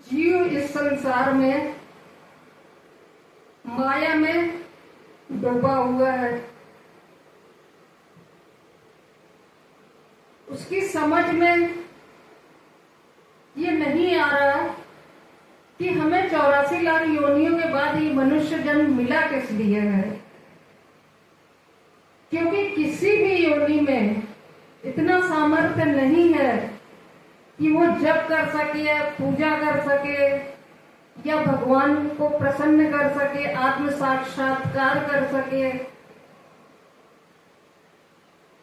जीव इस संसार में माया में डूबा हुआ है। उसकी समझ में ये नहीं आ रहा कि हमें 84 लाख योनियों के बाद ये मनुष्य जन्म मिला किस लिए है। क्योंकि किसी भी योनि में इतना सामर्थ्य नहीं है कि वो जप कर सके, पूजा कर सके या भगवान को प्रसन्न कर सके, आत्म साक्षात्कार कर सके।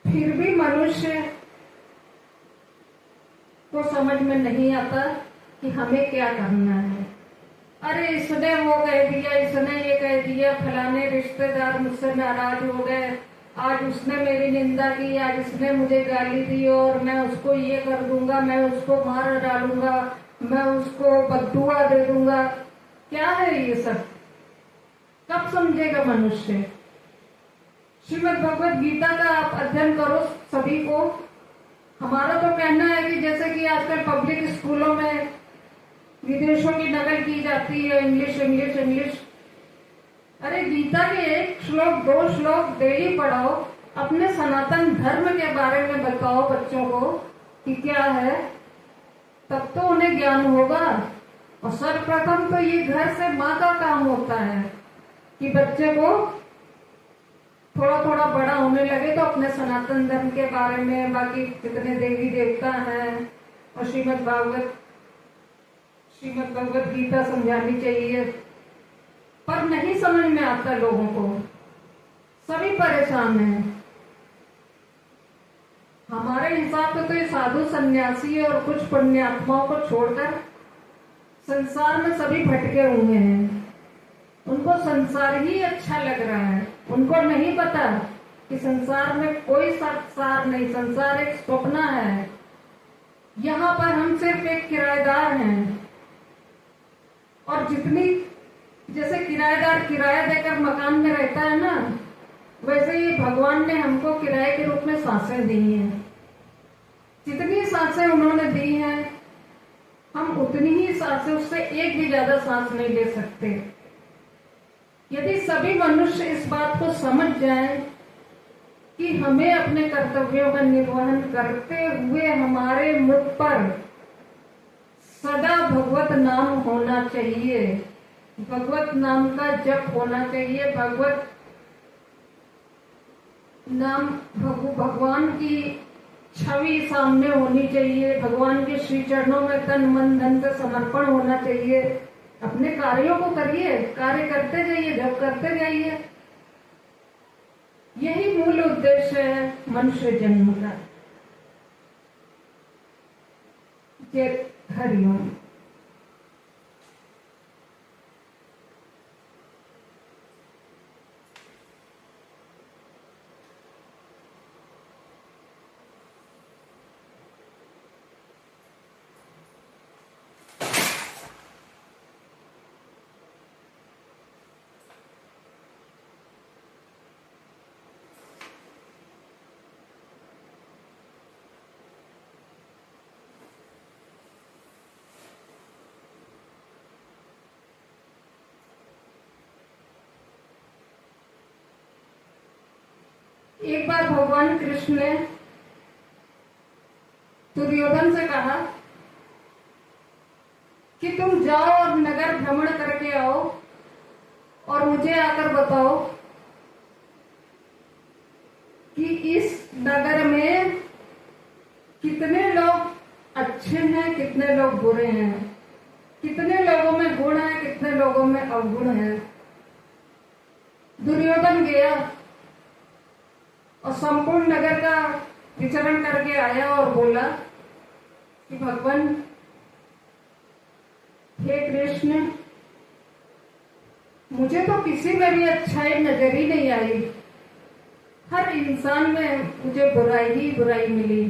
फिर भी मनुष्य को समझ में नहीं आता कि हमें क्या करना है। अरे इसने वो कह दिया, इसने ये कह दिया, फलाने रिश्तेदार मुझसे नाराज हो गए, आज उसने मेरी निंदा की, आज इसने मुझे गाली दी और मैं उसको ये कर दूंगा, मैं उसको मार डालूंगा, मैं उसको बद्दुआ दे दूंगा। क्या है ये सब? कब समझेगा मनुष्य? श्रीमद् भगवद गीता का आप अध्ययन करो सभी को। हमारा तो कहना है कि जैसे कि आजकल पब्लिक स्कूलों में विदेशों की नकल की जाती है, इंग्लिश इंग्लिश इंग्लिश। अरे गीता के एक श्लोक, दो श्लोक डेली पढ़ाओ, अपने सनातन धर्म के बारे में बताओ बच्चों को कि क्या है, तब तो उन्हें ज्ञान होगा। और सर्वप्रथम तो ये घर से माँ का काम होता है कि बच्चे को थोड़ा थोड़ा बड़ा होने लगे तो अपने सनातन धर्म के बारे में, बाकी कितने देवी देवता हैं और श्रीमद् भगवत गीता समझानी चाहिए। पर नहीं समझ में आता लोगों को, सभी परेशान हैं। हमारे हिसाब से तो ये साधु सन्यासी और कुछ पुण्यात्माओं को छोड़कर संसार में सभी भटके हुए हैं। उनको संसार ही अच्छा लग रहा है। उनको नहीं पता कि संसार में कोई सार नहीं, संसार एक स्वप्न है। यहाँ पर हम सिर्फ एक किराएदार हैं। और जितनी जैसे किराएदार किराया देकर मकान में रहता है ना, वैसे ही भगवान ने हमको किराए के रूप में सांसें दी हैं। जितनी सांसें उन्होंने दी हैं, हम उतनी ही सांसें, उससे एक भी ज्यादा सांस नहीं ले सकते। यदि सभी मनुष्य इस बात को समझ जाएं कि हमें अपने कर्तव्यों का निर्वहन करते हुए हमारे मुख पर सदा भगवत नाम होना चाहिए, भगवत नाम का जप होना चाहिए, भगवत नाम भगवान की छवि सामने होनी चाहिए, भगवान के श्री चरणों में तन मन धन से समर्पण होना चाहिए। अपने कार्यों को करिए, कार्य करते जाइए, जप करते जाइए। यही मूल उद्देश्य है मनुष्य जन्म का। जय हरिओम। एक बार भगवान कृष्ण ने दुर्योधन से कहा कि तुम जाओ और नगर भ्रमण करके आओ और मुझे आकर बताओ कि इस नगर में कितने लोग अच्छे हैं, कितने लोग बुरे हैं, कितने लोगों में गुण है, कितने लोगों में अवगुण है। दुर्योधन गया और संपूर्ण नगर का विचरण करके आया और बोला कि भगवान, हे कृष्ण, मुझे तो किसी में भी अच्छाई नजर ही नहीं आई। हर इंसान में मुझे बुराई ही बुराई मिली।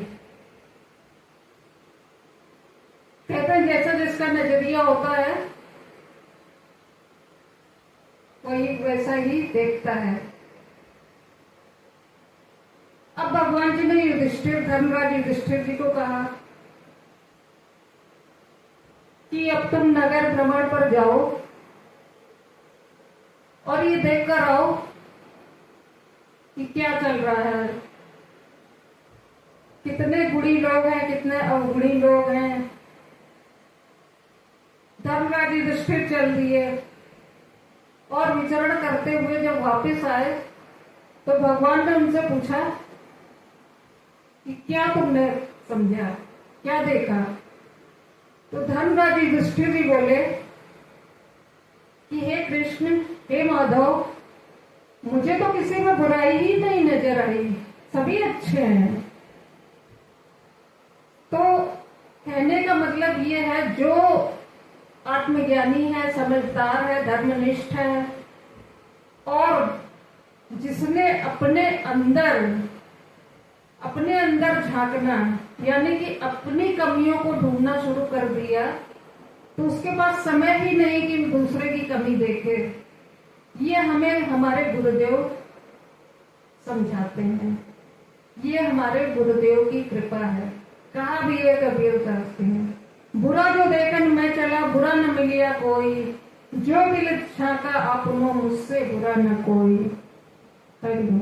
कहते हैं जैसा जिसका नजरिया होता है वही वैसा ही देखता है। अब भगवान जी ने युधिष्ठिर, धर्मराज युधिष्ठिर जी को कहा कि अब तुम नगर भ्रमण पर जाओ और ये देख कर आओ कि क्या चल रहा है, कितने गुणी लोग हैं, कितने अवगुणी लोग हैं। धर्मराज युधिष्ठिर चल दिए और विचरण करते हुए जब वापस आए तो भगवान ने उनसे पूछा कि क्या तुमने समझा, क्या देखा। तो धर्मराज युधिष्ठिर भी बोले कि हे कृष्ण, हे माधव, मुझे तो किसी में बुराई ही नहीं नजर आई, सभी अच्छे हैं। तो कहने का मतलब ये है, जो आत्मज्ञानी है, समझदार है, धर्मनिष्ठ है और जिसने अपने अंदर झांकना यानी कि अपनी कमियों को ढूंढना शुरू कर दिया, तो उसके पास समय ही नहीं कि दूसरे की कमी देखे। ये हमें हमारे गुरुदेव समझाते हैं, ये हमारे गुरुदेव की कृपा है। कहा भी है कबीर दास हैं, बुरा जो देखन मैं चला, बुरा न मिलिया कोई, जो दिल झांका आपनो, मुझसे बुरा न कोई। Thank you.